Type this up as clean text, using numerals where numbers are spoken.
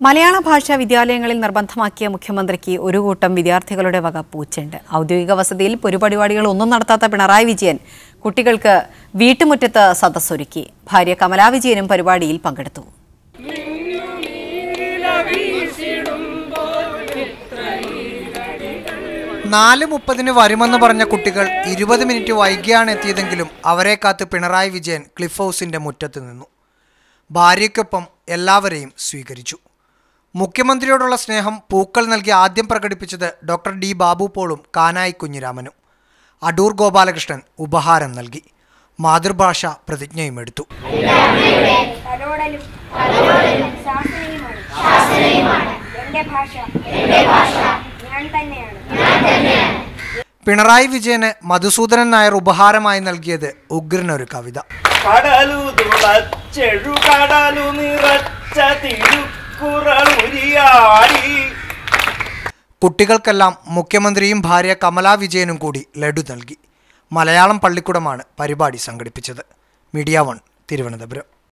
മലയാള ഭാഷാ വിദ്യാലയങ്ങളിൽ നിർബന്ധമാക്കിയ മുഖ്യമന്ത്രിക്ക് ഒരു കൂട്ടം വിദ്യാർത്ഥികളുടെ വക പൂച്ചയുണ്ട്. ഔദ്യോഗിക വസതിയിൽ പൊതുപരിപാടികൾ ഒന്നും നടത്താത്ത പിണറായി വിജയൻ കുട്ടികൾക്ക് വീട്ടുമുറ്റത്ത് സദസ്സൊരുക്കി. ഭാര്യ കമലാ വിജയനും പരിപാടിയിൽ പങ്കെടുത്തു. 4:30 വരുമെന്ന് പറഞ്ഞ കുട്ടികൾ 20 മിനിറ്റ് വൈകിയാണ് എത്തിയതെങ്കിലും അവരെ കാത്ത് പിണറായി വിജയൻ ക്ലിഫ് ഹൗസിന്റെ മുറ്റത്ത് നിന്നു. ഭാര്യയ്ക്കൊപ്പം എല്ലാവരെയും സ്വീകരിച്ചു. മുഖ്യമന്ത്രിയോടുള്ള സ്നേഹം പൂക്കൾ നൽകി ആദ്യം പ്രകടിപ്പിച്ചത് ഡോക്ടർ ഡി ബാബു പോളും കാനായി കുഞ്ഞിരാമനും. അടൂർ ഗോപാലകൃഷ്ണൻ ഉപഹാരം നൽകി. മാതൃഭാഷ പ്രതിജ്ഞയും എടുത്തു. പിണറായി വിജയന് മധുസൂദനൻ നായർ ഉപഹാരമായി നൽകിയത് ഉഗ്രനൊരു കവിത. കുട്ടികൾക്കെല്ലാം മുഖ്യമന്ത്രിയും ഭാര്യ കമലാ വിജയനും കൂടി ലഡു നൽകി. മലയാളം പള്ളിക്കൂടമാണ് പരിപാടി സംഘടിപ്പിച്ചത്. മീഡിയ 1 തിരുവനന്തപുരം.